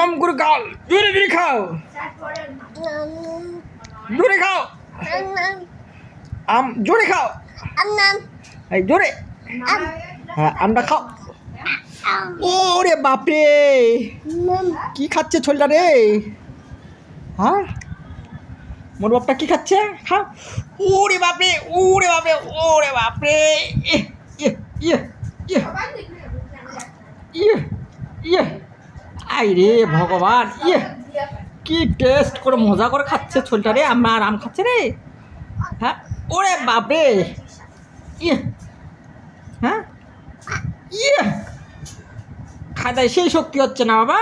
আম করে খাও, জোরে জোরে খাও, জোরে খাও, আম জোরে খাও, এই জোরে, হ্যাঁ আমটা খাও। ওরে বাপরে, কি খাচ্ছে ছোলটা রে? হ্যাঁ মোর বাপটা কি খাচ্ছে? খাও। ওরে বাপরে, ওরে বাপরে, ওরে বাপরে, ইয়ে ইয়ে ইয়ে ইয়ে ইয়ে, আই রে ভগবান, ইয়ে কি টেস্ট করে মজা করে খাচ্ছে ছোলটা রে, আমার আম খাচ্ছে রে। হ্যাঁ ওরে বাপরে, ইয়ে হ্যাঁ ইয়ে, খাদায় সেই শক্তি হচ্ছে না বাবা,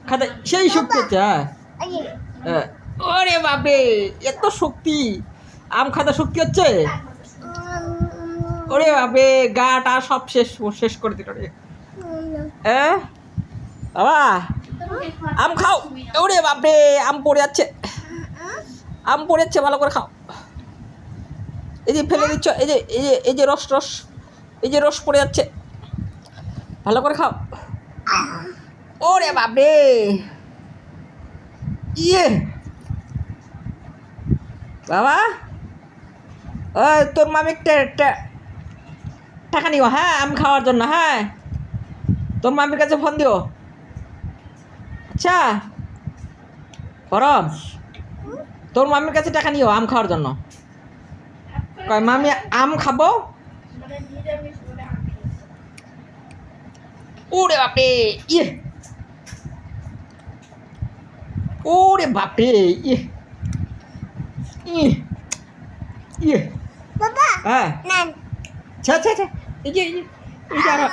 খাদায় সেই শক্তি হচ্ছে। হ্যাঁ ওরে বাপরে, এত শক্তি, আম খাদা শক্তি হচ্ছে। ওরে বাপরে, গাটা সব শেষ শেষ করে দিল রে। হ্যাঁ বাবা আম খাও। ওরে বাপরে, আম পড়ে যাচ্ছে, আম পড়ে যাচ্ছে, ভালো করে খাও। এই যে ফেলে দিচ্ছ, এই যে এই যে এই যে রস রস, এই যে রস পড়ে যাচ্ছে, ভালো করে খাও। ওরে বাপরে, ইয়ে বাবা, ওই তোর মামি টাকা নিও, হ্যাঁ আম খাওয়ার জন্য। হ্যাঁ তোর মামির কাছে ফোন দিও। আচ্ছা পরম, তোর মামির কাছে টাকা নিও আম খাওয়ার জন্য। কয় মামি আম খাবো। ওরে বাপরে, ইয়ে ওরে বাপরে, ইয়ে ইয়ে ইয়ে বাবা হ্যাঁ নান আচ্ছা আচ্ছা আচ্ছা, এই যে এই যে আমার,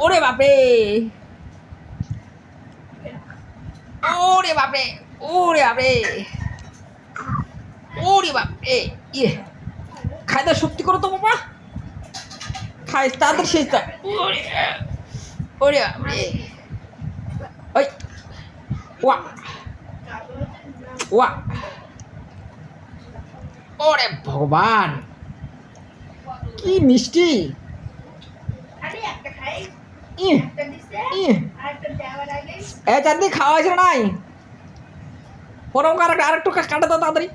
ওরে বাপরে, ওরে বাপরে, ওরে বাপরে, ওরে বাপরে, ইয়ে খাইতে শক্তি করো তো বাবা, খাই তাড়াতাড়ি শেষ দাও। ওরে ওরে বাপরে, ওই ওয়া ওয়া, ওরে ভগবান কি মিষ্টি, এ চাঁদনি খাওয়া হয়েছে নাই? পরম আরেকটু কাটা দাও তাড়াতাড়ি।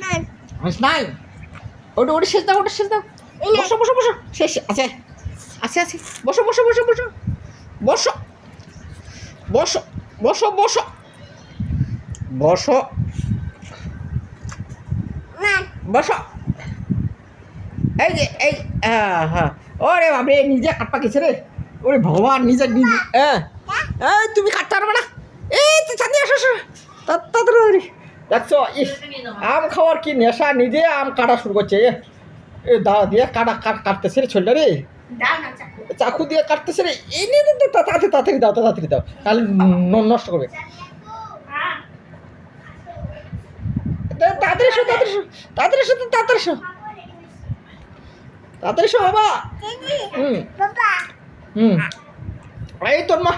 নান নাই ওটা ওটা শেষ দাও, ওটা শেষ দাও। বসো বসো বসো, শেষ আছে আছে আছে, বসো বসো বসো বসো বসো বসো বসো বসো বসো নান বসো। এই যে এই, হ্যাঁ হ্যাঁ, ওরে বাপরে নিজে কাটপা গেছে রে, ওরে ভগবান নিজে নিজে, এই তুমি কাটতে পারবে না, এই তো চাঁদি আসো আসো তাড়াতাড়ি। দেখছো ইস, আম খাওয়ার কি নেশা, নিজে আম কাটা শুরু করছে। এ দাও দিয়ে কাটতেছে রে ছোলটা রে, চাকু দিয়ে কাটতেছে রে। এই নিয়ে তাড়াতাড়ি তাড়াতাড়ি দাও, তাড়াতাড়ি দাও, তাহলে নষ্ট করবে। তাড়াতাড়ি এসো, তাড়াতাড়ি এসো, তাড়াতাড়ি এসো, তাড়াতাড়ি এসো, তাড়াতাড়ি এসো বাবা। হুম বাবা হুম, এই তোর মা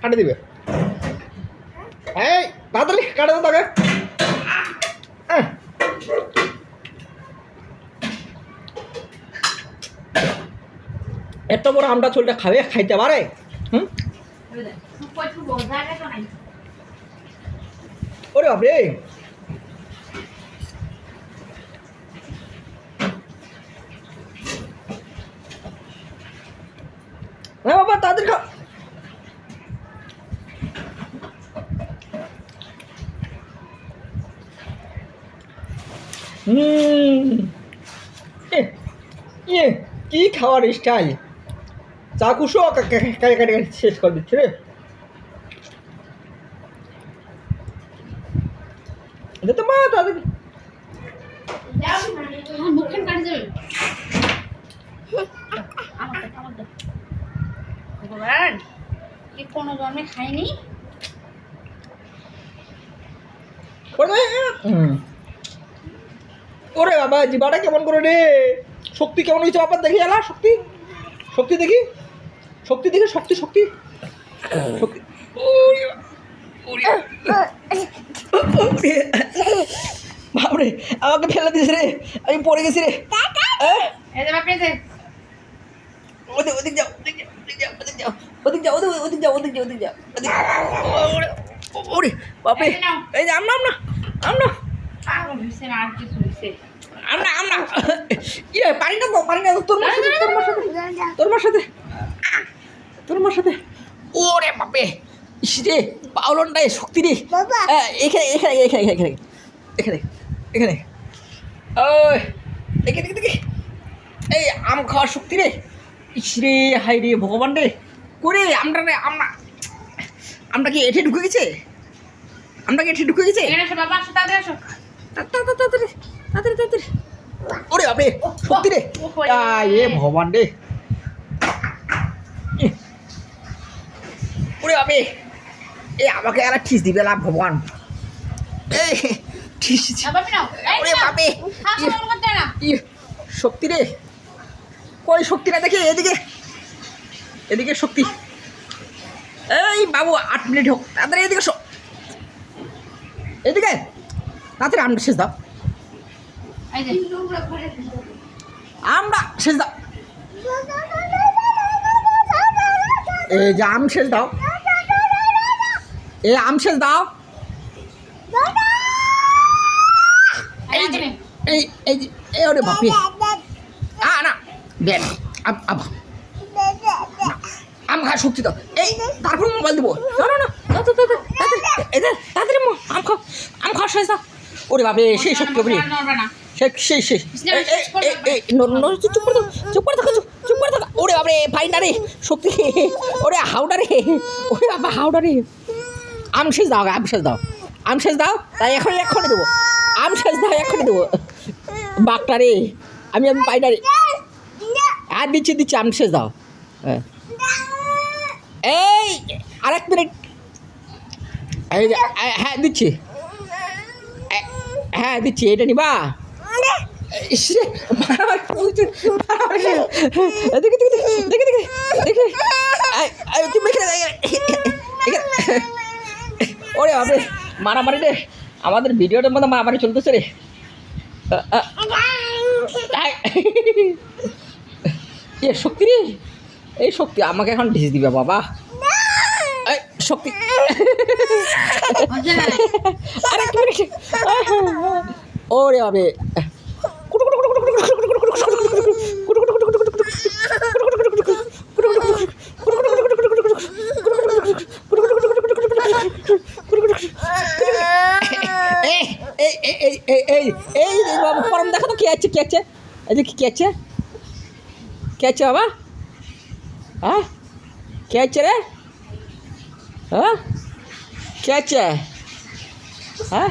কাটে দিবে, এই তাড়াতাড়ি কাটে দাও তাকে। এত বড় আমটা ছোলটা খাইতে পারে? হুম ওরে বাপরে, হ্যাঁ বাবা তাদের খা। ইয়ে কি খাওয়ার স্টাইল, চাকুশো কাটে শেষ করে দিচ্ছে রে। এটা তো মা তাদের মুখখান কাটে যাবে। ভগবান কি কোনো জন্মে খাইনি। ওরে বাবা জিবাটা কেমন করে রে, শক্তি কেমন হয়েছে বাবা, দেখি এলা শক্তি, শক্তি দেখি, শক্তি দেখি, শক্তি শক্তি শক্তি। বাপরে আমাকে ফেলে দিস রে, আমি পড়ে গেছি রে। এই যে বাপরে যে ওদিক ওদিক যাও, ওদিক যাও, ওদিক ওদিক যাও ওদিক যাও ওরে বাপরে এই যে আমরা পাগল হয়েছে না আর কিছু হয়েছে আমরা ইয়ে পানিটা দাও তোর মার সাথে ওরে বাপে ইসরে পাউলনটাই শক্তি রে বাবা। এখানে ওই দেখি এই আম খাওয়ার শক্তি রে ইসরে হাই রে ভগবান রে করে আমরা কি এঠে ঢুকে গেছে এখানে এসো বাবা আসো তাড়াতাড়ি আসো তাড়াতাড়ি ওরে বাপরে সত্যি রে এ ভগবান রে ওরে বাপরে এ আমাকে আর ঠিস দিবে না ভগবান এই ঠিস বাবা নাও ওরে বাপরে হাসো করতে না শক্তি রে কই শক্তিটা দেখি এদিকে শক্তি এই বাবু 8 মিনিট হোক তাড়াতাড়ি এদিকে তাড়াতাড়ি আমরা শেষ দাও এই যে আমরা শেষ দাও এই যে আম শেষ দাও আম শেষ দাও এই যে এই ওরে বাপি না দেন আম খা শক্তি দাও এই তারপর মোবাইল দেবো না তাড়াতাড়ি আম খাওয়া শেষ দাও ওরে বাপে সেই শক্তি হবে নড়বে না সেই চুপ করে থাকো ওরে বাপরে ফাইন রে শক্তি ওরে হাওড়া রে ওরে বাবা হাওড়া রে আম শেষ দাও তাই এখনই দেবো আম শেষ দাও এখনই দেবো বাঘটা রে আমি পাই না রে আর দিচ্ছি আম শেষ দাও এই আরেক মিনিট এই হ্যাঁ দিচ্ছি এটা নিবা ইসরে দেখি ওরে বাপরে মারামারি রে আমাদের ভিডিওটার মধ্যে মারামারি চলতেছে রে শক্তি রে এই শক্তি আমাকে এখন ঢিস দিবে বাবা এই শক্তি আরে ওরে বাপরে এই বাবা ফর্ম দেখো তো কি আছে এই যে কি আছে বাবা হ্যাঁ কে আছে রে হ্যাঁ কে আছে হ্যাঁ